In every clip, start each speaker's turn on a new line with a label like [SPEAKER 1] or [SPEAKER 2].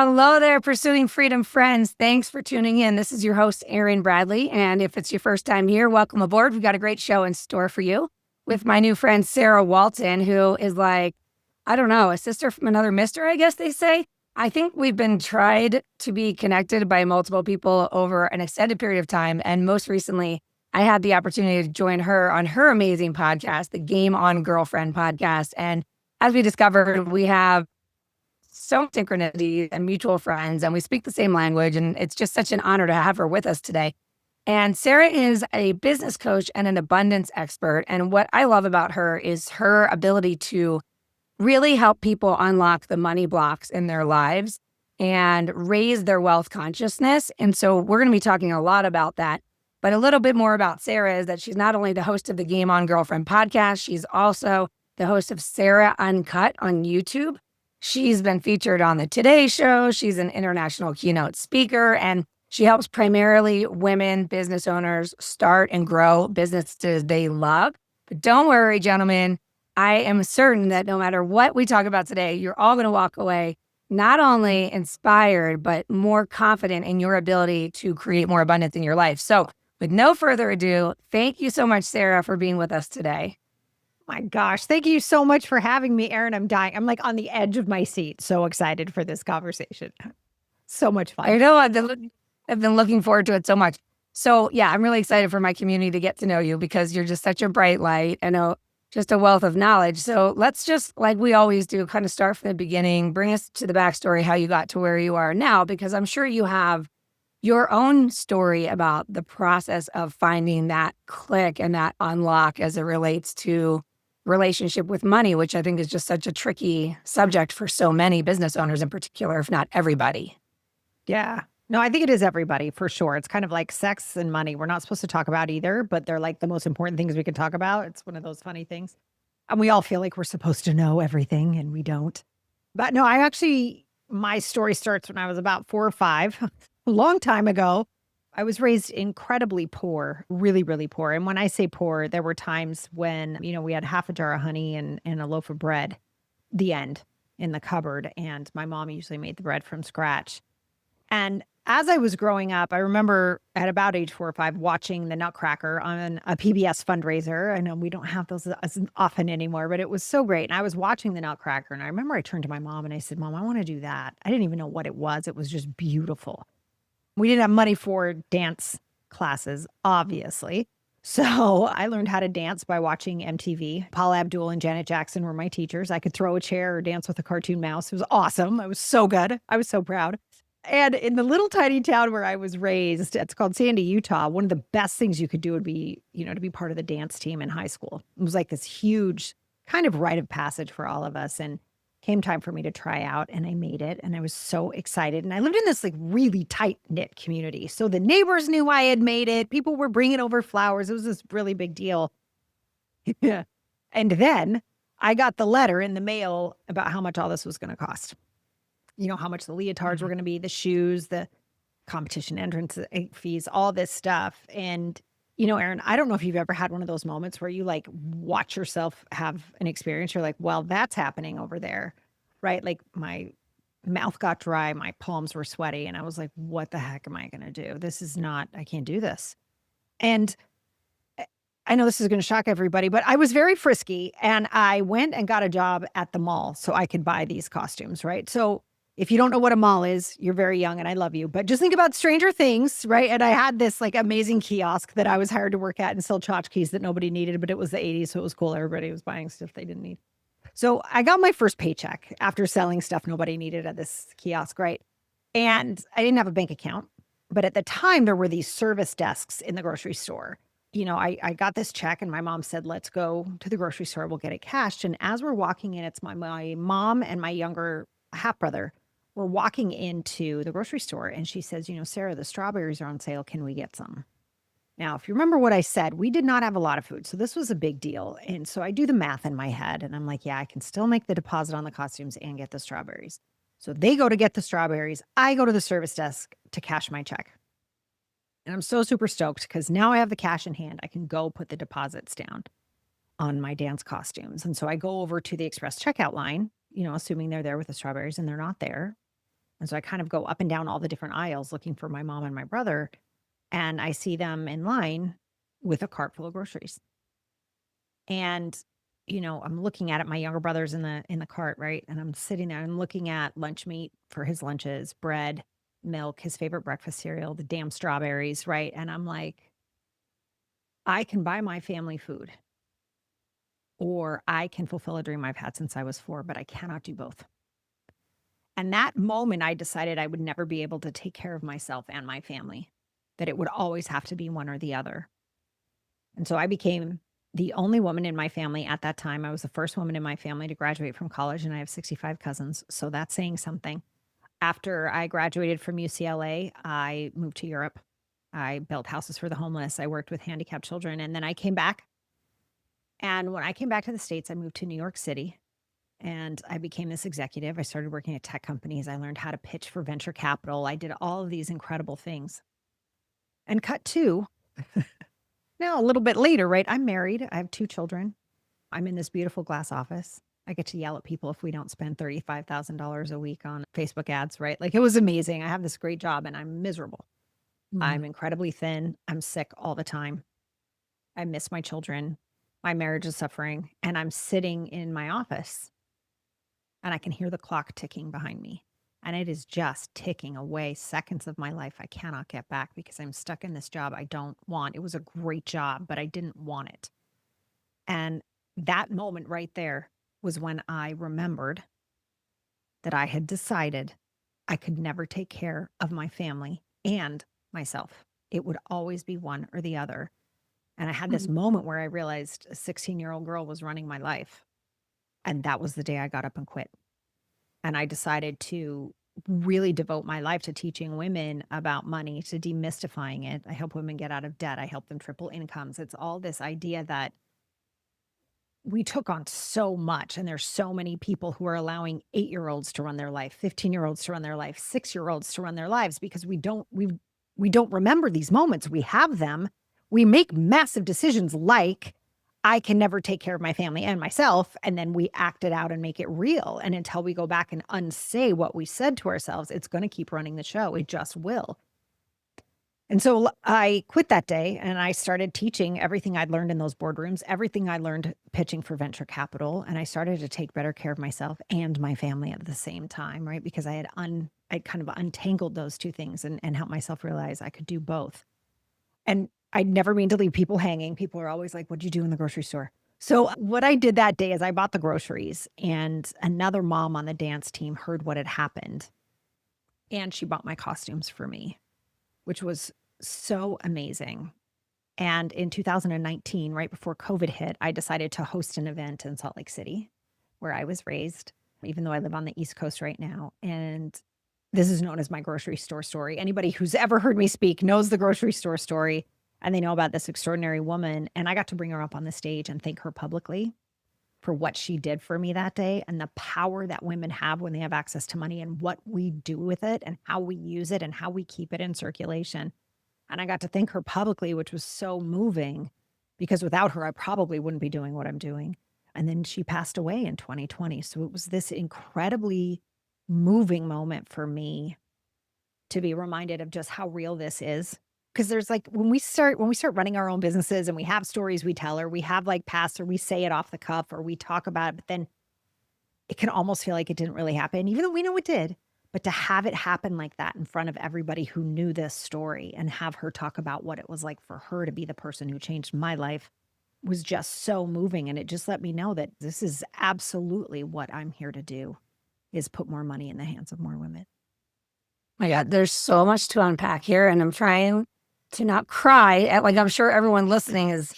[SPEAKER 1] Hello there, Pursuing Freedom friends. Thanks for tuning in. This is your host, Erin Bradley. And if it's your first time here, welcome aboard. We've got a great show in store for you with my new friend, Sarah Walton, who is like, I don't know, a sister from another mister, I guess they say. I think we've been tried to be connected by multiple people over an extended period of time. And most recently, I had the opportunity to join her on her amazing podcast, the Game On Girlfriend podcast. And as we discovered, we have so much synchronicity and mutual friends, and we speak the same language. And it's just such an honor to have her with us today. And Sarah is a business coach and an abundance expert. And what I love about her is her ability to really help people unlock the money blocks in their lives and raise their wealth consciousness. And so we're going to be talking a lot about that. But a little bit more about Sarah is that she's not only the host of the Game On Girlfriend podcast, she's also the host of Sarah Uncut on YouTube. She's been featured on the Today Show. She's an international keynote speaker, and she helps primarily women business owners start and grow businesses they love. But don't worry, gentlemen. I am certain that no matter what we talk about today, you're all going to walk away not only inspired, but more confident in your ability to create more abundance in your life. So with no further ado, thank you so much, Sarah, for being with us today.
[SPEAKER 2] My gosh, thank you so much for having me, Erin. I'm dying. I'm like on the edge of my seat. So excited for this conversation. So much fun.
[SPEAKER 1] I know. I've been looking forward to it so much. So yeah, I'm really excited for my community to get to know you because you're just such a bright light and just a wealth of knowledge. So let's just, like we always do, kind of start from the beginning, bring us to the backstory, how you got to where you are now, because I'm sure you have your own story about the process of finding that click and that unlock as it relates to relationship with money, which I think is just such a tricky subject for so many business owners in particular, if not everybody.
[SPEAKER 2] Yeah. No, I think it is everybody for sure. It's kind of like sex and money. We're not supposed to talk about either, but they're like the most important things we can talk about. It's one of those funny things. And we all feel like we're supposed to know everything and we don't. But no, my story starts when I was about 4 or 5, a long time ago. I was raised incredibly poor, really, really poor. And when I say poor, there were times when, we had half a jar of honey and a loaf of bread, the end, in the cupboard. And my mom usually made the bread from scratch. And as I was growing up, I remember at about age 4 or 5 watching the Nutcracker on a PBS fundraiser. I know we don't have those as often anymore, but it was so great. And I was watching the Nutcracker, and I remember I turned to my mom and I said, "Mom, I want to do that." I didn't even know what it was. It was just beautiful. We didn't have money for dance classes, obviously. So I learned how to dance by watching MTV. Paula Abdul and Janet Jackson were my teachers. I could throw a chair or dance with a cartoon mouse. It was awesome. I was so good. I was so proud. And in the little tiny town where I was raised, it's called Sandy, Utah. One of the best things you could do would be, to be part of the dance team in high school. It was like this huge kind of rite of passage for all of us. And came time for me to try out, and I made it, and I was so excited. And I lived in this like really tight knit community. So the neighbors knew I had made it. People were bringing over flowers. It was this really big deal. Yeah. And then I got the letter in the mail about how much all this was going to cost. How much the leotards were going to be, the shoes, the competition entrance fees, all this stuff. And, Erin, I don't know if you've ever had one of those moments where you like watch yourself have an experience. You're like, well, that's happening over there, right? Like my mouth got dry, my palms were sweaty. And I was like, what the heck am I going to do? I can't do this. And I know this is going to shock everybody, but I was very frisky and I went and got a job at the mall so I could buy these costumes, right? So if you don't know what a mall is, you're very young and I love you, but just think about Stranger Things, right? And I had this like amazing kiosk that I was hired to work at and sell tchotchkes that nobody needed, but it was the 80s, so it was cool. Everybody was buying stuff they didn't need. So I got my first paycheck after selling stuff nobody needed at this kiosk, right? And I didn't have a bank account, but at the time there were these service desks in the grocery store. I got this check and my mom said, let's go to the grocery store. We'll get it cashed. And as we're walking in, it's my mom and my younger half brother. We're walking into the grocery store and she says, Sarah, the strawberries are on sale. Can we get some? Now, if you remember what I said, we did not have a lot of food. So this was a big deal. And so I do the math in my head and I'm like, yeah, I can still make the deposit on the costumes and get the strawberries. So they go to get the strawberries. I go to the service desk to cash my check. And I'm so super stoked because now I have the cash in hand. I can go put the deposits down on my dance costumes. And so I go over to the express checkout line, assuming they're there with the strawberries, and they're not there. And so I kind of go up and down all the different aisles looking for my mom and my brother. And I see them in line with a cart full of groceries. And, I'm looking at it. My younger brother's in the cart, right? And I'm sitting there and looking at lunch meat for his lunches, bread, milk, his favorite breakfast cereal, the damn strawberries, right? And I'm like, I can buy my family food, or I can fulfill a dream I've had since I was 4, but I cannot do both. And that moment, I decided I would never be able to take care of myself and my family, that it would always have to be one or the other. And so I became the only woman in my family at that time. I was the first woman in my family to graduate from college, and I have 65 cousins. So that's saying something. After I graduated from UCLA, I moved to Europe. I built houses for the homeless. I worked with handicapped children. And then I came back. And when I came back to the States, I moved to New York City. And I became this executive. I started working at tech companies. I learned how to pitch for venture capital. I did all of these incredible things. And cut to now a little bit later, right? I'm married. I have 2 children. I'm in this beautiful glass office. I get to yell at people if we don't spend $35,000 a week on Facebook ads, right? Like, it was amazing. I have this great job and I'm miserable. I'm incredibly thin. I'm sick all the time. I miss my children. My marriage is suffering. And I'm sitting in my office and I can hear the clock ticking behind me. And it is just ticking away seconds of my life I cannot get back because I'm stuck in this job I don't want. It was a great job, but I didn't want it. And that moment right there was when I remembered that I had decided I could never take care of my family and myself. It would always be one or the other. And I had this moment where I realized a 16-year-old girl was running my life. And that was the day I got up and quit. And I decided to really devote my life to teaching women about money, to demystifying it. I help women get out of debt. I help them triple incomes. It's all this idea that we took on so much, and there's so many people who are allowing 8-year-olds to run their life, 15-year-olds to run their life, 6-year-olds to run their lives because we don't remember these moments. We have them. We make massive decisions like, I can never take care of my family and myself. And then we act it out and make it real. And until we go back and unsay what we said to ourselves, it's going to keep running the show. It just will. And so I quit that day and I started teaching everything I'd learned in those boardrooms, everything I learned pitching for venture capital. And I started to take better care of myself and my family at the same time, right? Because I kind of untangled those two things and helped myself realize I could do both. And I'd never mean to leave people hanging. People are always like, what'd you do in the grocery store? So what I did that day is I bought the groceries, and another mom on the dance team heard what had happened. And she bought my costumes for me, which was so amazing. And in 2019, right before COVID hit, I decided to host an event in Salt Lake City, where I was raised, even though I live on the East Coast right now. And this is known as my grocery store story. Anybody who's ever heard me speak knows the grocery store story, and they know about this extraordinary woman. And I got to bring her up on the stage and thank her publicly for what she did for me that day, and the power that women have when they have access to money, and what we do with it and how we use it and how we keep it in circulation. And I got to thank her publicly, which was so moving, because without her, I probably wouldn't be doing what I'm doing. And then she passed away in 2020. So it was this incredibly moving moment for me to be reminded of just how real this is. Because there's like, when we start running our own businesses and we have stories we tell, or we have like past, or we say it off the cuff, or we talk about it, but then it can almost feel like it didn't really happen, even though we know it did. But to have it happen like that in front of everybody who knew this story, and have her talk about what it was like for her to be the person who changed my life, was just so moving. And it just let me know that this is absolutely what I'm here to do, is put more money in the hands of more women.
[SPEAKER 1] My God, there's so much to unpack here, and I'm trying to not cry. Like, I'm sure everyone listening is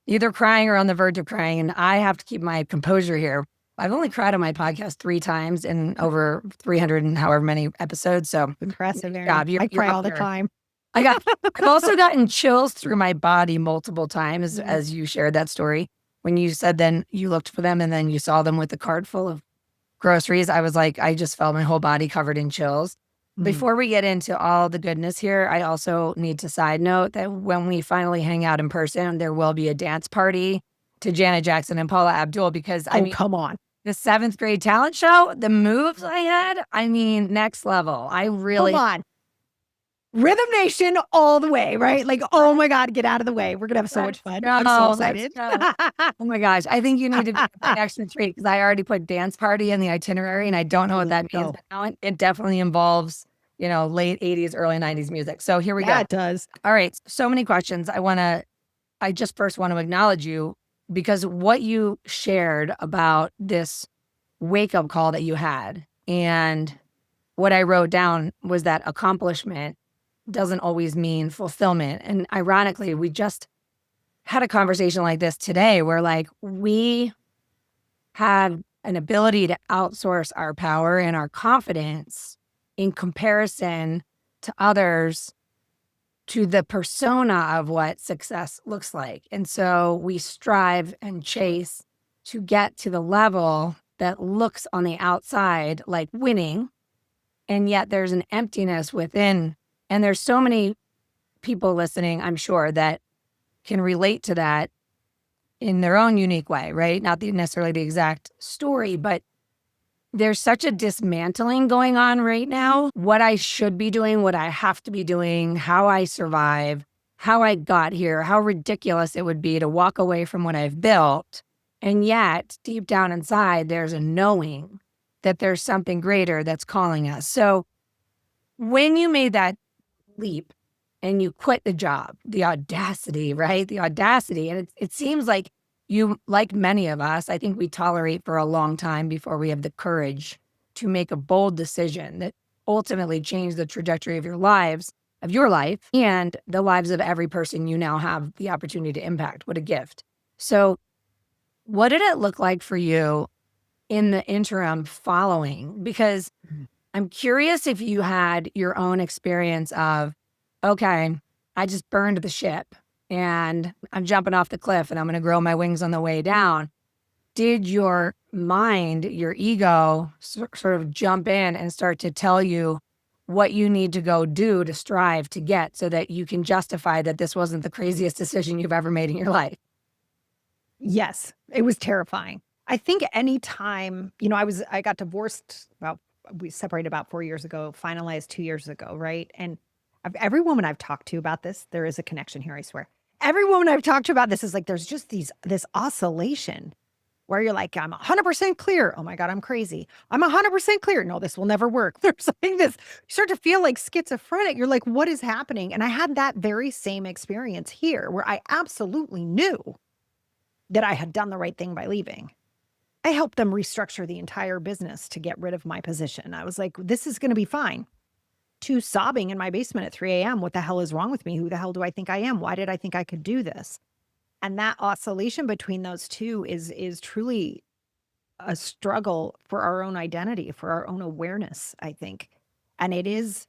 [SPEAKER 1] either crying or on the verge of crying, and I have to keep my composure here. I've only cried on my podcast 3 times in over 300 and however many episodes. So
[SPEAKER 2] impressive, Erin.
[SPEAKER 1] God,
[SPEAKER 2] I cry all the time.
[SPEAKER 1] I've also gotten chills through my body multiple times as you shared that story. When you said then you looked for them and then you saw them with the cart full of groceries, I was like, I just felt my whole body covered in chills. Before we get into all the goodness here, I also need to side note that when we finally hang out in person, there will be a dance party to Janet Jackson and Paula Abdul, because I mean,
[SPEAKER 2] come on.
[SPEAKER 1] the 7th grade talent show, the moves I had, I mean, next level. I really.
[SPEAKER 2] Come on. Rhythm Nation all the way, right? Like, oh my God, get out of the way. We're going to have so much fun. I'm so excited.
[SPEAKER 1] Oh my gosh. I think you need to be my next retreat because I already put dance party in the itinerary and I don't know what that means. But now it definitely involves, late 80s, early 90s music. So here we go.
[SPEAKER 2] Yeah, it does.
[SPEAKER 1] All right. So many questions. I just first want to acknowledge you because what you shared about this wake up call that you had and what I wrote down was that accomplishment doesn't always mean fulfillment. And ironically, we just had a conversation like this today where we have an ability to outsource our power and our confidence in comparison to others to the persona of what success looks like. And so we strive and chase to get to the level that looks on the outside like winning. And yet there's an emptiness within. And there's so many people listening, I'm sure, that can relate to that in their own unique way, right? Not necessarily the exact story, but there's such a dismantling going on right now. What I should be doing, what I have to be doing, how I survive, how I got here, how ridiculous it would be to walk away from what I've built. And yet, deep down inside, there's a knowing that there's something greater that's calling us. So when you made that leap and you quit the job, the audacity, right? The audacity. And it seems like you, like many of us, I think we tolerate for a long time before we have the courage to make a bold decision that ultimately changed the trajectory of your life, and the lives of every person you now have the opportunity to impact. What a gift. So what did it look like for you in the interim following? Because I'm curious if you had your own experience of, okay, I just burned the ship and I'm jumping off the cliff and I'm going to grow my wings on the way down. Did your mind, your ego sort of jump in and start to tell you what you need to go do to strive to get so that you can justify that this wasn't the craziest decision you've ever made in your life?
[SPEAKER 2] Yes, it was terrifying. I think anytime, I got divorced we separated about 4 years ago, finalized 2 years ago, right? And every woman I've talked to about this, there is a connection here, I swear. Every woman I've talked to about this is like, there's just this oscillation where you're like, I'm 100% clear. Oh my God, I'm crazy. I'm 100% clear. No, this will never work. There's something you start to feel like schizophrenic. You're like, what is happening? And I had that very same experience here where I absolutely knew that I had done the right thing by leaving. I helped them restructure the entire business to get rid of my position. I was like, this is going to be fine. To sobbing in my basement at 3 a.m. What the hell is wrong with me? Who the hell do I think I am? Why did I think I could do this? And that oscillation between those two is truly a struggle for our own identity, for our own awareness, I think. And it is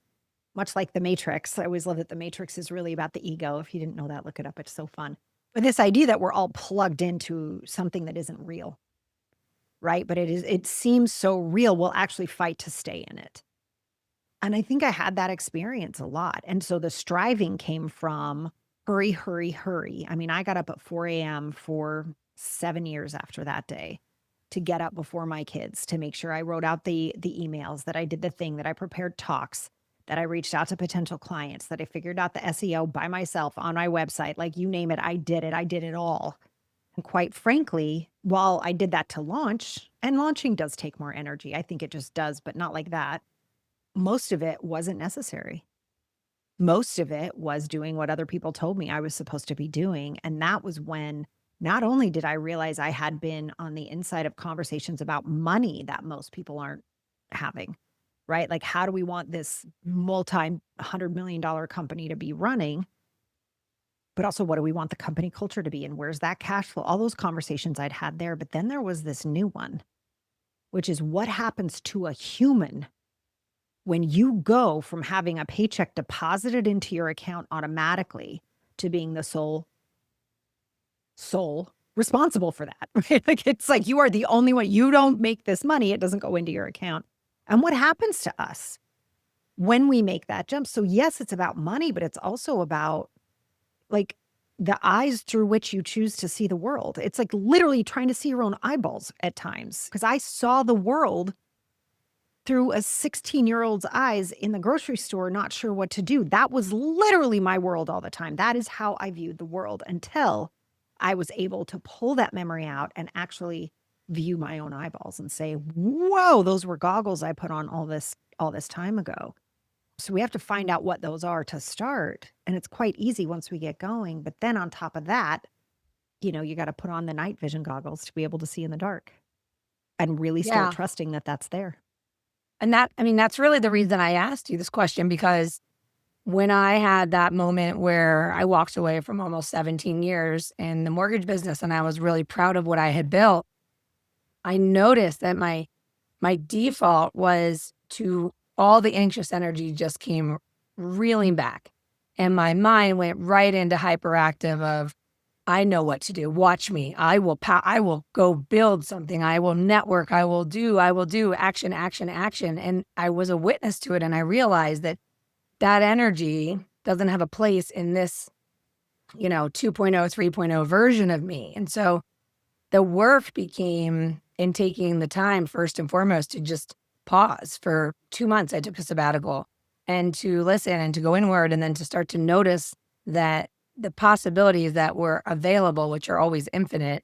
[SPEAKER 2] much like the Matrix. I always love that the Matrix is really about the ego. If you didn't know that, look it up. It's so fun. But this idea that we're all plugged into something that isn't real, right? But it seems so real. We'll actually fight to stay in it. And I think I had that experience a lot. And so the striving came from hurry, hurry, hurry. I mean, I got up at 4 a.m. for 7 years after that day to get up before my kids, to make sure I wrote out the emails, that I did the thing, that I prepared talks, that I reached out to potential clients, that I figured out the SEO by myself on my website. Like, you name it, I did it. I did it all. And quite frankly, while I did that to launch, and launching does take more energy, I think it just does, but not like that. Most of it wasn't necessary. Most of it was doing what other people told me I was supposed to be doing. And that was when not only did I realize I had been on the inside of conversations about money that most people aren't having, right? Like, how do we want this multi-$100 million company to be running? But also, what do we want the company culture to be? And where's that cash flow? All those conversations I'd had there. But then there was this new one, which is what happens to a human when you go from having a paycheck deposited into your account automatically to being the sole responsible for that, right? Like, it's like you are the only one. You don't make this money. It doesn't go into your account. And what happens to us when we make that jump? So yes, it's about money, but it's also about, like, the eyes through which you choose to see the world. It's like literally trying to see your own eyeballs at times. Because I saw the world through a 16-year-old's eyes in the grocery store, not sure what to do. That was literally my world all the time. That is how I viewed the world until I was able to pull that memory out and actually view my own eyeballs and say, whoa, those were goggles I put on all this time ago. So we have to find out what those are to start. And it's quite easy once we get going. But then on top of that, you got to put on the night vision goggles to be able to see in the dark and really start
[SPEAKER 1] Yeah.
[SPEAKER 2] trusting that that's there.
[SPEAKER 1] And that's really the reason I asked you this question, because when I had that moment where I walked away from almost 17 years in the mortgage business and I was really proud of what I had built, I noticed that my default was to all the anxious energy just came reeling back. And my mind went right into hyperactive of, I know what to do. Watch me. I will go build something. I will network. I will do action, action, action. And I was a witness to it. And I realized that energy doesn't have a place in this, 2.0, 3.0 version of me. And so the work became in taking the time, first and foremost, to just pause for 2 months. I took a sabbatical and to listen and to go inward and then to start to notice that the possibilities that were available, which are always infinite,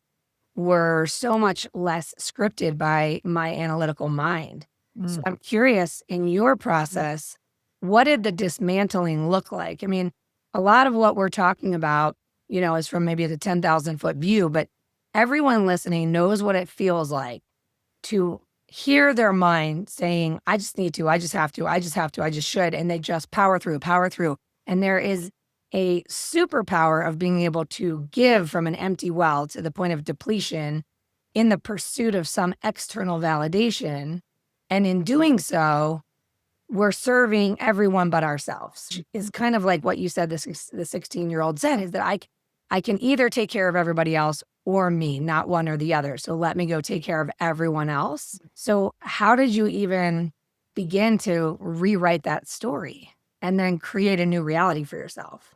[SPEAKER 1] were so much less scripted by my analytical mind. So I'm curious, in your process, what did the dismantling look like? I mean, a lot of what we're talking about, is from maybe the 10,000 foot view, but everyone listening knows what it feels like to hear their mind saying, I just need to, I just have to, I just have to, I just should. And they just power through. And there is a superpower of being able to give from an empty well to the point of depletion in the pursuit of some external validation. And in doing so, we're serving everyone but ourselves. Is kind of like what you said, the 16-year-old said, is that I can either take care of everybody else or me, not one or the other. So let me go take care of everyone else. So how did you even begin to rewrite that story and then create a new reality for yourself?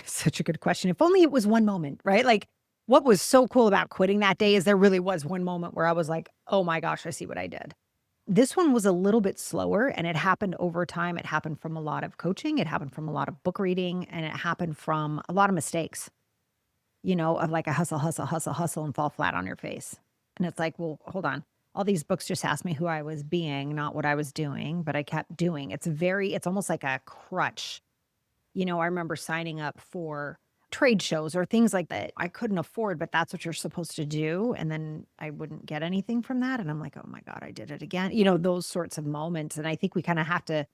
[SPEAKER 2] Such a good question. If only it was one moment, right? Like, what was so cool about quitting that day is there really was one moment where I was like, oh my gosh, I see what I did. This one was a little bit slower and it happened over time. It happened from a lot of coaching. It happened from a lot of book reading, and it happened from a lot of mistakes, of like a hustle, and fall flat on your face. And it's like, well, hold on. All these books just asked me who I was being, not what I was doing, but I kept doing. It's almost like a crutch. I remember signing up for trade shows or things like that I couldn't afford, but that's what you're supposed to do. And then I wouldn't get anything from that. And I'm like, oh my God, I did it again. Those sorts of moments. And I think we kind of have to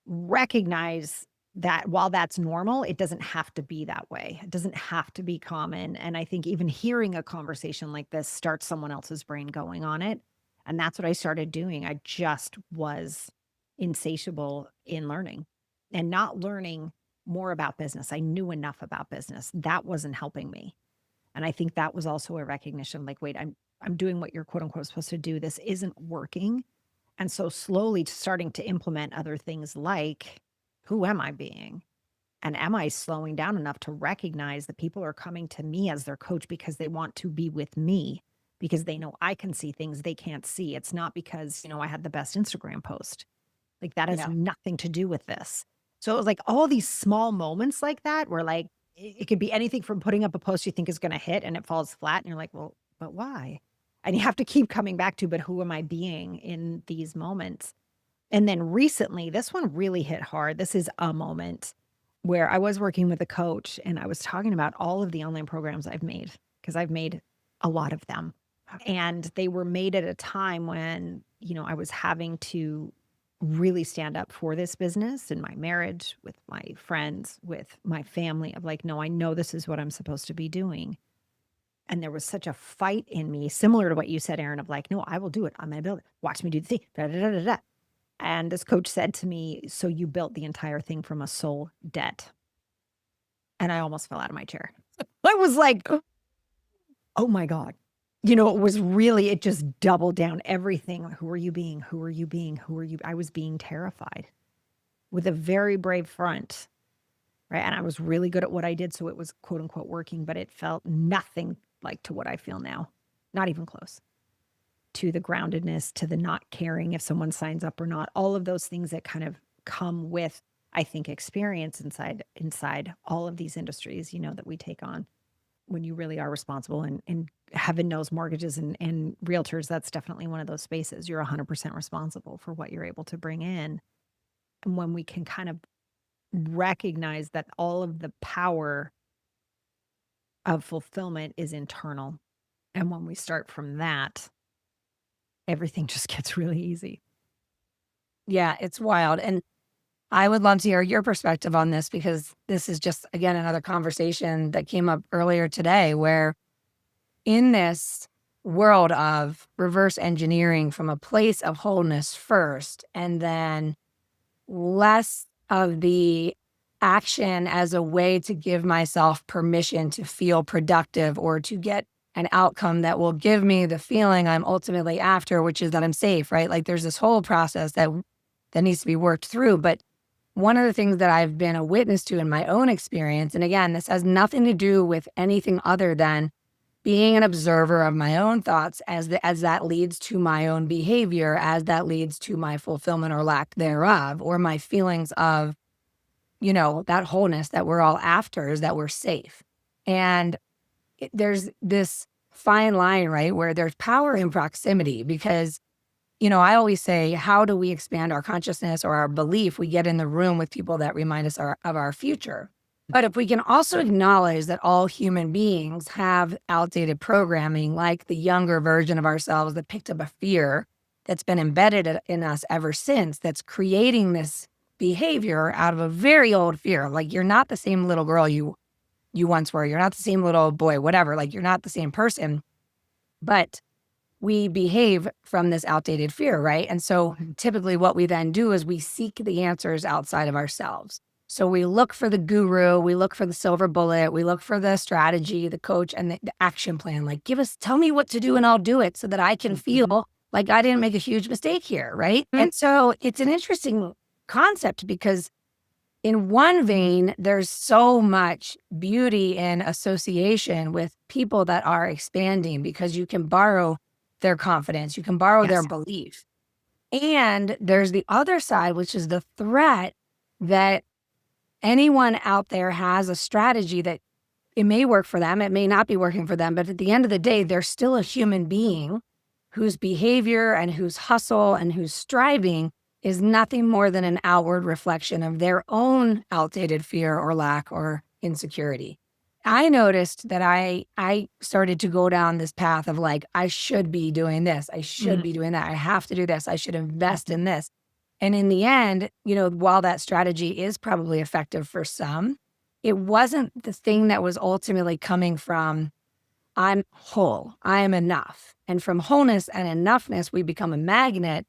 [SPEAKER 2] recognize that while that's normal, it doesn't have to be that way. It doesn't have to be common. And I think even hearing a conversation like this starts someone else's brain going on it. And that's what I started doing. I just was insatiable in learning and not learning more about business. I knew enough about business. That wasn't helping me. And I think that was also a recognition, like, wait, I'm doing what you're quote unquote supposed to do. This isn't working. And so slowly starting to implement other things like, who am I being? And am I slowing down enough to recognize that people are coming to me as their coach because they want to be with me, because they know I can see things they can't see. It's not because, I had the best Instagram post. Like, that has nothing to do with this. So it was like all these small moments like that where, like, it could be anything from putting up a post you think is going to hit and it falls flat. And you're like, well, but why? And you have to keep coming back to, but who am I being in these moments? And then recently, this one really hit hard. This is a moment where I was working with a coach and I was talking about all of the online programs I've made, because I've made a lot of them. And they were made at a time when, I was having to really stand up for this business in my marriage, with my friends, with my family, of like, no, I know this is what I'm supposed to be doing. And there was such a fight in me, similar to what you said, Erin, of like, no, I will do it. I'm going to build it. Watch me do the thing. Da, da, da, da, da. And this coach said to me, so you built the entire thing from a soul debt. And I almost fell out of my chair. I was like, oh my God. It just doubled down everything. Who are you being? Who are you being? Who are you? I was being terrified with a very brave front, right? And I was really good at what I did. So it was quote unquote working, but it felt nothing like to what I feel now. Not even close to the groundedness, to the not caring if someone signs up or not. All of those things that kind of come with, I think, experience inside all of these industries, that we take on when you really are responsible. And heaven knows mortgages and realtors, that's definitely one of those spaces. You're 100% responsible for what you're able to bring in. And when we can kind of recognize that all of the power of fulfillment is internal. And when we start from that, everything just gets really easy.
[SPEAKER 1] Yeah, it's wild. And I would love to hear your perspective on this, because this is just, again, another conversation that came up earlier today, where in this world of reverse engineering from a place of wholeness first, and then less of the action as a way to give myself permission to feel productive or to get an outcome that will give me the feeling I'm ultimately after, which is that I'm safe, right? Like there's this whole process that needs to be worked through. But one of the things that I've been a witness to in my own experience, and again, this has nothing to do with anything other than being an observer of my own thoughts as that leads to my own behavior, as that leads to my fulfillment or lack thereof, or my feelings of, that wholeness that we're all after, is that we're safe. And there's this fine line, right, where there's power in proximity, because I always say, how do we expand our consciousness or our belief? We get in the room with people that remind us of our future. But if we can also acknowledge that all human beings have outdated programming, like the younger version of ourselves that picked up a fear that's been embedded in us ever since, that's creating this behavior out of a very old fear. Like, you're not the same little girl you once were. You're not the same little boy, whatever. Like, you're not the same person. But we behave from this outdated fear, right? And so typically what we then do is we seek the answers outside of ourselves. So we look for the guru, we look for the silver bullet, we look for the strategy, the coach, and the action plan. Like, tell me what to do and I'll do it so that I can feel like I didn't make a huge mistake here, right? And so it's an interesting concept, because in one vein, there's so much beauty in association with people that are expanding, because you can borrow their confidence, you can borrow their belief. And there's the other side, which is the threat that anyone out there has a strategy that it may work for them, it may not be working for them, but at the end of the day, they're still a human being whose behavior and whose hustle and whose striving is nothing more than an outward reflection of their own outdated fear or lack or insecurity. I noticed that I started to go down this path of like, I should be doing this, I should be doing that, I have to do this, I should invest in this. And in the end, while that strategy is probably effective for some, it wasn't the thing that was ultimately coming from, I'm whole, I am enough. And from wholeness and enoughness, we become a magnet.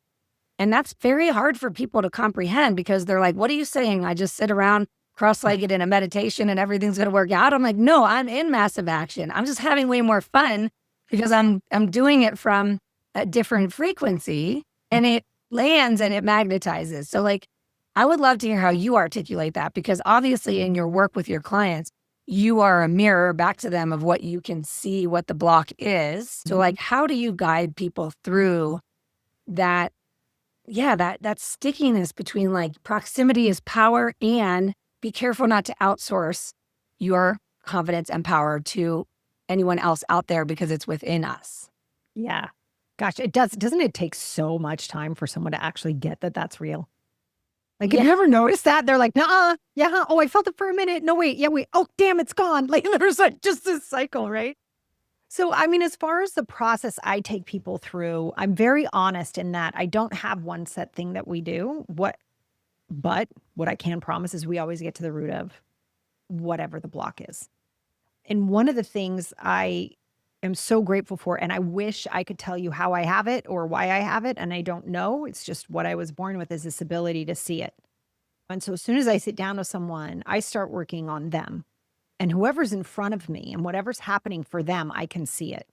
[SPEAKER 1] And that's very hard for people to comprehend, because they're like, what are you saying? I just sit around cross-legged in a meditation and everything's going to work out? I'm like, no, I'm in massive action. I'm just having way more fun because I'm doing it from a different frequency, and it lands and it magnetizes. So like, I would love to hear how you articulate that, because obviously in your work with your clients, you are a mirror back to them of what you can see, what the block is. So like, how do you guide people through that? Yeah, that stickiness between like proximity is power, and be careful not to outsource your confidence and power to anyone else out there, because it's within us.
[SPEAKER 2] Yeah. Gosh, it does. Doesn't it take so much time for someone to actually get that that's real? Like, have you ever noticed that? They're like, nah, yeah, oh, I felt it for a minute. No, wait, yeah, wait. Oh, damn, it's gone. Like, there's like just this cycle, right? So, I mean, as far as the process I take people through, I'm very honest in that I don't have one set thing that we do. But what I can promise is we always get to the root of whatever the block is. And one of the things I am so grateful for, and I wish I could tell you how I have it or why I have it, and I don't know. It's just what I was born with, is this ability to see it. And so as soon as I sit down with someone, I start working on them. And whoever's in front of me and whatever's happening for them, I can see it.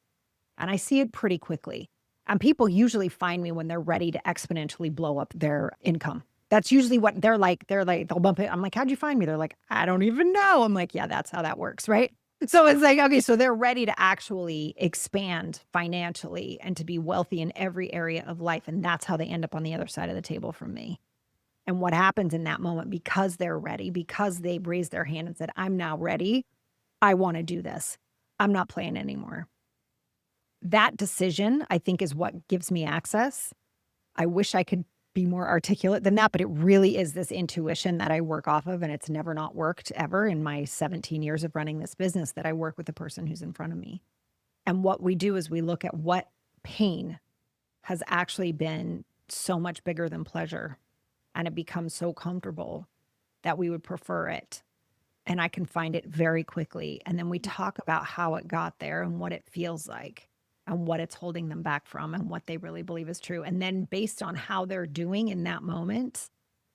[SPEAKER 2] And I see it pretty quickly. And people usually find me when they're ready to exponentially blow up their income. That's usually what they're like, they'll bump it. I'm like, how'd you find me? They're like, I don't even know. I'm like, yeah, that's how that works, right? So it's like, okay, so they're ready to actually expand financially and to be wealthy in every area of life. And that's how they end up on the other side of the table from me. And what happens in that moment, because they're ready, because they raised their hand and said, I'm now ready. I want to do this. I'm not playing anymore. That decision, I think, is what gives me access. I wish I could be more articulate than that, but it really is this intuition that I work off of. And it's never not worked ever in my 17 years of running this business, that I work with the person who's in front of me. And what we do is we look at what pain has actually been so much bigger than pleasure. And it becomes so comfortable that we would prefer it. And I can find it very quickly. And then we talk about how it got there and what it feels like and what it's holding them back from and what they really believe is true. And then based on how they're doing in that moment,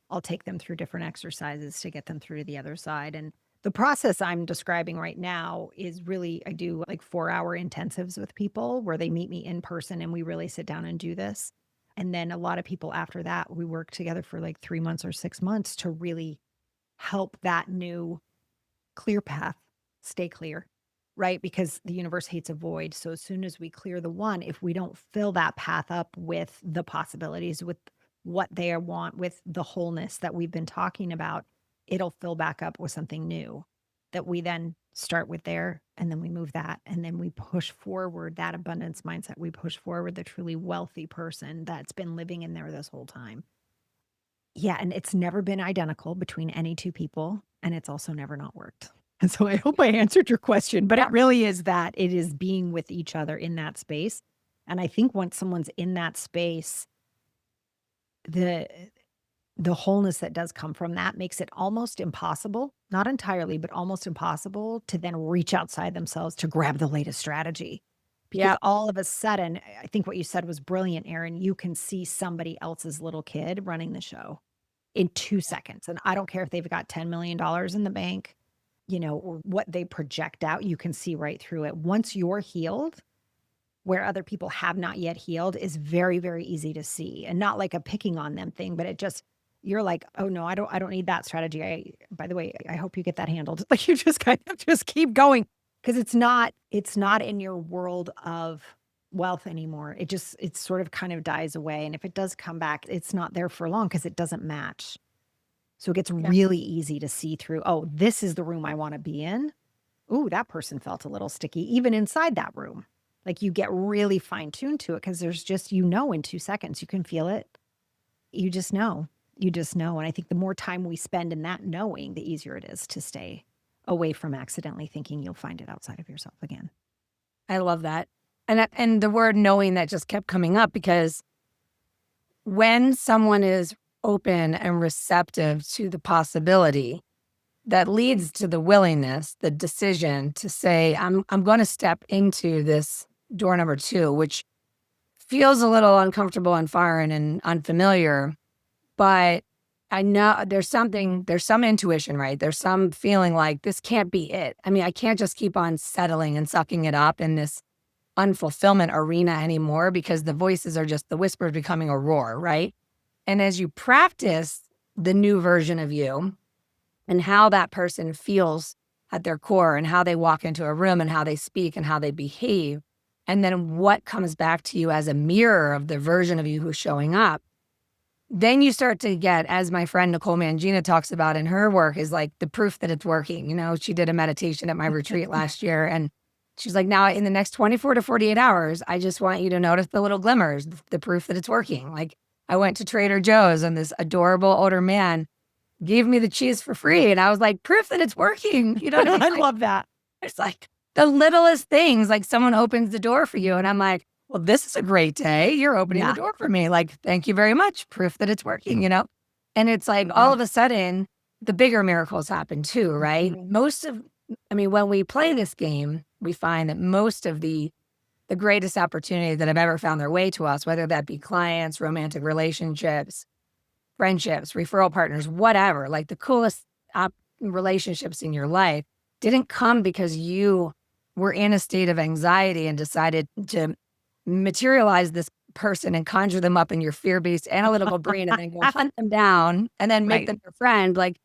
[SPEAKER 2] I'll take them through different exercises to get them through to the other side. And the process I'm describing right now is really, I do like 4-hour intensives with people where they meet me in person and we really sit down and do this. And then a lot of people after that, we work together for like 3 months or 6 months to really help that new clear path stay clear, right? Because the universe hates a void. So as soon as we clear the one, if we don't fill that path up with the possibilities, with what they want, with the wholeness that we've been talking about, it'll fill back up with something new that we then start with there. And then we move that. And then we push forward that abundance mindset. We push forward the truly wealthy person that's been living in there this whole time. Yeah. And it's never been identical between any two people. And it's also never not worked. And so I hope I answered your question, but it really is that it is being with each other in that space. And I think once someone's in that space, the wholeness that does come from that makes it almost impossible, not entirely, but almost impossible to then reach outside themselves to grab the latest strategy. Because all of a sudden, I think what you said was brilliant, Erin. You can see somebody else's little kid running the show in 2 seconds. And I don't care if they've got $10 million in the bank, or what they project out, you can see right through it. Once you're healed, where other people have not yet healed is very, very easy to see. And not like a picking on them thing, but it just, you're like, oh no, I don't need that strategy. By the way, I hope you get that handled. Like you just kind of just keep going because it's not in your world of wealth anymore. It sort of kind of dies away. And if it does come back, it's not there for long because it doesn't match. So it gets really easy to see through, oh, this is the room I want to be in. Ooh, that person felt a little sticky, even inside that room. Like you get really fine tuned to it because there's just, in 2 seconds, you can feel it. You just know. And I think the more time we spend in that knowing, the easier it is to stay away from accidentally thinking you'll find it outside of yourself again.
[SPEAKER 1] I love that. And the word knowing that just kept coming up because when someone is open and receptive to the possibility, that leads to the willingness, the decision to say, I'm going to step into this door number 2, which feels a little uncomfortable and foreign and unfamiliar, but I know there's some intuition, right? There's some feeling like this can't be it. I mean, I can't just keep on settling and sucking it up in this unfulfillment arena anymore because the voices are just the whispers becoming a roar, right? And as you practice the new version of you and how that person feels at their core and how they walk into a room and how they speak and how they behave, and then what comes back to you as a mirror of the version of you who's showing up, then you start to get, as my friend Nicole Mangina talks about in her work, is like the proof that it's working. She did a meditation at my retreat last year and she's like, now in the next 24 to 48 hours, I just want you to notice the little glimmers, the proof that it's working. Like I went to Trader Joe's and this adorable older man gave me the cheese for free. And I was like, proof that it's working. You know what I mean?
[SPEAKER 2] I love that.
[SPEAKER 1] It's like the littlest things, like someone opens the door for you. And I'm like, well, this is a great day. You're opening the door for me. Like, thank you very much. Proof that it's working, And it's like all of a sudden, the bigger miracles happen too, right? When we play this game, we find that most of the greatest opportunities that have ever found their way to us, whether that be clients, romantic relationships, friendships, referral partners, whatever, like the coolest relationships in your life didn't come because you were in a state of anxiety and decided to materialize this person and conjure them up in your fear-based analytical brain and then go hunt them down and then make
[SPEAKER 2] Right.
[SPEAKER 1] them your friend. Like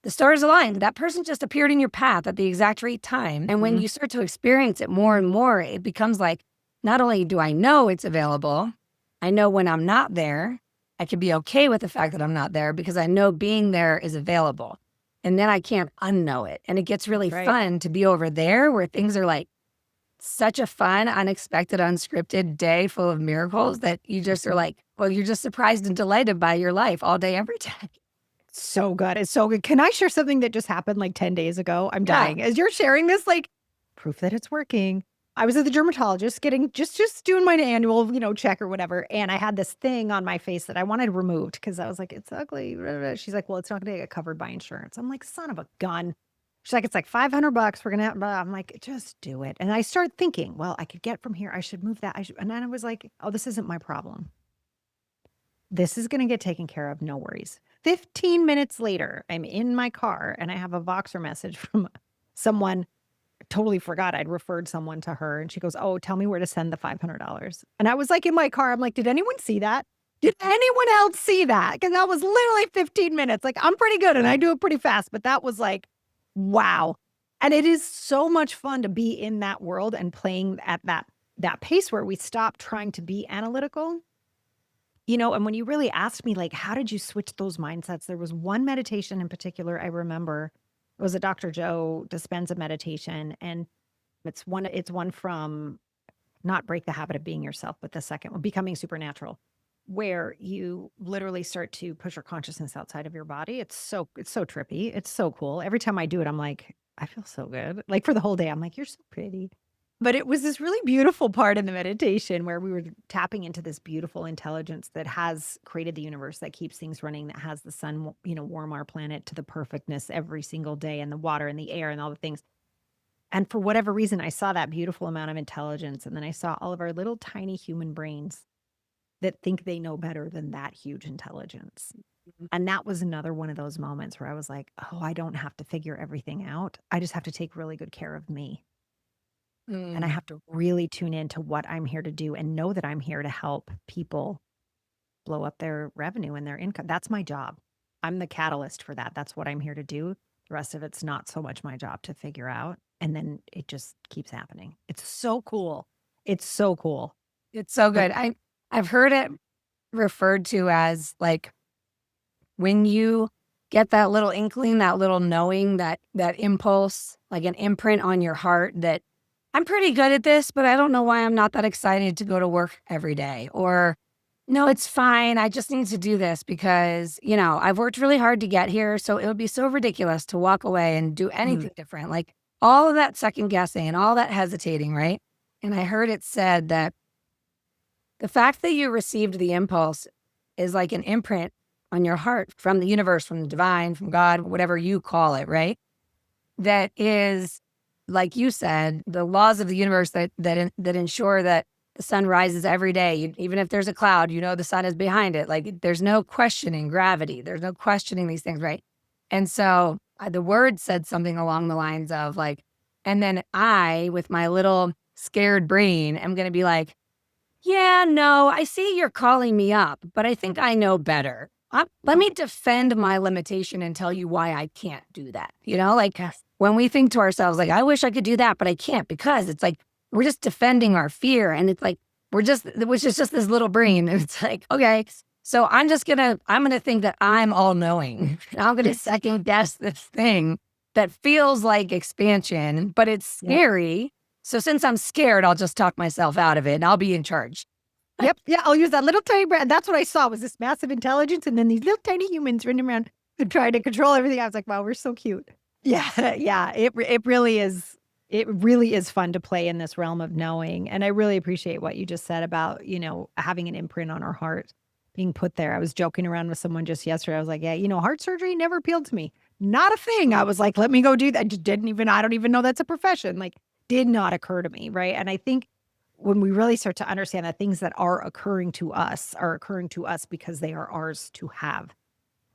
[SPEAKER 1] the stars aligned. That person just appeared in your path at the exact right time. And when you start to experience it more and more, it becomes like, not only do I know it's available, I know when I'm not there, I can be okay with the fact that I'm not there because I know being there is available. And then I can't unknow it. And it gets really
[SPEAKER 2] That's right.
[SPEAKER 1] fun to be over there where things are like such a fun, unexpected, unscripted day full of miracles that you just are like, well, you're just surprised and delighted by your life all day, every day.
[SPEAKER 2] So good. It's so good. Can I share something that just happened like 10 days ago? I'm
[SPEAKER 1] Yeah.
[SPEAKER 2] dying. As you're sharing this, like proof that it's working. I was at the dermatologist getting just doing my annual, check or whatever. And I had this thing on my face that I wanted removed because I was like, it's ugly. She's like, well, it's not going to get covered by insurance. I'm like, son of a gun. She's like, it's like $500. We're going to have, I'm like, just do it. And I start thinking, well, I could get from here. I should move that. And then I was like, oh, this isn't my problem. This is going to get taken care of. No worries. 15 minutes later, I'm in my car and I have a Voxer message from someone. Totally forgot I'd referred someone to her. And she goes, oh, tell me where to send the $500. And I was like in my car, I'm like, did anyone see that? Did anyone else see that? Because that was literally 15 minutes. Like, I'm pretty good and I do it pretty fast, but that was like, wow. And it is so much fun to be in that world and playing at that pace where we stop trying to be analytical. And when you really asked me, like, how did you switch those mindsets? There was one meditation in particular I remember. It was a Dr. Joe Dispenza meditation. And it's one from not Break the Habit of Being Yourself, but the second one, Becoming Supernatural, where you literally start to push your consciousness outside of your body. It's so trippy. It's so cool. Every time I do it, I'm like, I feel so good. Like for the whole day, I'm like, you're so pretty. But it was this really beautiful part in the meditation where we were tapping into this beautiful intelligence that has created the universe, that keeps things running, that has the sun, warm our planet to the perfectness every single day, and the water and the air and all the things. And for whatever reason, I saw that beautiful amount of intelligence. And then I saw all of our little tiny human brains that think they know better than that huge intelligence. And that was another one of those moments where I was like, oh, I don't have to figure everything out. I just have to take really good care of me. And I have to really tune into what I'm here to do and know that I'm here to help people blow up their revenue and their income. That's my job. I'm the catalyst for that. That's what I'm here to do. The rest of it's not so much my job to figure out. And then it just keeps happening. It's so cool. It's so cool.
[SPEAKER 1] It's so good. I've heard it referred to as like when you get that little inkling, that little knowing, that impulse, like an imprint on your heart that I'm pretty good at this, but I don't know why I'm not that excited to go to work every day. Or, no, it's fine. I just need to do this because, I've worked really hard to get here. So it would be so ridiculous to walk away and do anything different. Like all of that second guessing and all that hesitating, right? And I heard it said that the fact that you received the impulse is like an imprint on your heart from the universe, from the divine, from God, whatever you call it, right? That is, like you said, the laws of the universe that ensure that the sun rises every day. Even if there's a cloud, the sun is behind it. Like there's no questioning gravity. There's no questioning these things, right? And so the word said something along the lines of like, and then I, with my little scared brain, am going to be like, yeah, no, I see you're calling me up, but I think I know better. Let me defend my limitation and tell you why I can't do that. When we think to ourselves, like, I wish I could do that, but I can't, because it's like, we're just defending our fear. And it's like, which is just this little brain. And it's like, okay, so I'm going to think that I'm all knowing. I'm going to second guess this thing that feels like expansion, but it's scary. So since I'm scared, I'll just talk myself out of it and I'll be in charge.
[SPEAKER 2] Yep. Yeah. I'll use that little tiny brain. That's what I saw, was this massive intelligence. And then these little tiny humans running around trying to control everything. I was like, wow, we're so cute. Yeah. Yeah. It really is. It really is fun to play in this realm of knowing. And I really appreciate what you just said about, having an imprint on our heart being put there. I was joking around with someone just yesterday. I was like, yeah, heart surgery never appealed to me. Not a thing. I was like, let me go do that. I don't even know that's a profession. Like, did not occur to me. Right. And I think when we really start to understand that things that are occurring to us because they are ours to have.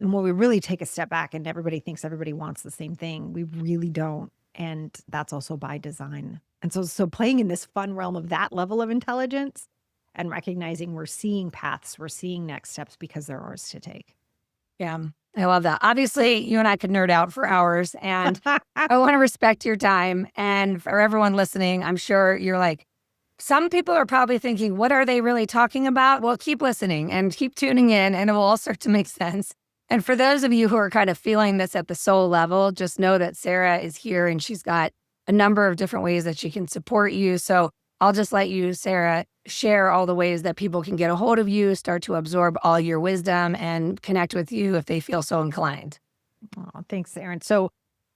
[SPEAKER 2] And when we really take a step back and everybody thinks everybody wants the same thing, we really don't. And that's also by design. And so playing in this fun realm of that level of intelligence and recognizing we're seeing paths, we're seeing next steps because they're ours to take.
[SPEAKER 1] Yeah, I love that. Obviously, you and I could nerd out for hours, and I want to respect your time. And for everyone listening, I'm sure you're like, some people are probably thinking, what are they really talking about? Well, keep listening and keep tuning in, and it will all start to make sense. And for those of you who are kind of feeling this at the soul level, just know that Sarah is here and she's got a number of different ways that she can support you. So I'll just let you, Sarah, share all the ways that people can get a hold of you, start to absorb all your wisdom, and connect with you if they feel so inclined.
[SPEAKER 2] Oh, thanks, Erin. So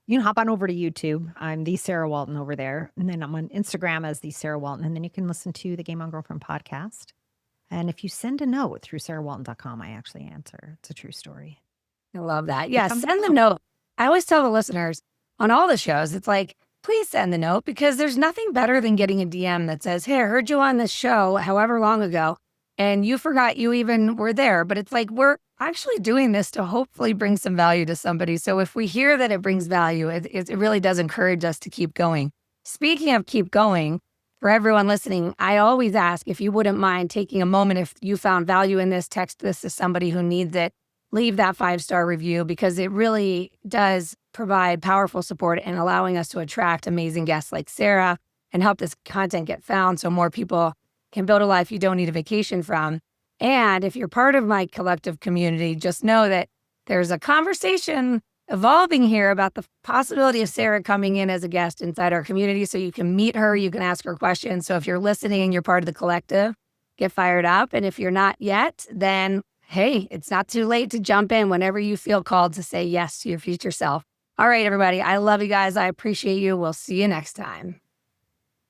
[SPEAKER 2] you can hop on over to YouTube. I'm the Sarah Walton over there. And then I'm on Instagram as the Sarah Walton. And then you can listen to the Game On Girlfriend podcast. And if you send a note through sarahwalton.com, I actually answer. It's a true story.
[SPEAKER 1] I love that. Yeah, send the note. I always tell the listeners on all the shows, it's like, please send the note, because there's nothing better than getting a DM that says, hey, I heard you on this show however long ago, and you forgot you even were there. But it's like, we're actually doing this to hopefully bring some value to somebody. So if we hear that it brings value, it really does encourage us to keep going. Speaking of keep going, for everyone listening, I always ask if you wouldn't mind taking a moment, if you found value in this, text this to somebody who needs it, leave that 5-star review, because it really does provide powerful support in allowing us to attract amazing guests like Sarah and help this content get found so more people can build a life you don't need a vacation from. And if you're part of my collective community, just know that there's a conversation evolving here about the possibility of Sarah coming in as a guest inside our community, so you can meet her, you can ask her questions. So if you're listening and you're part of the collective, get fired up. And if you're not yet, then hey, it's not too late to jump in whenever you feel called to say yes to your future self. All right, everybody, I love you guys. I appreciate you. We'll see you next time.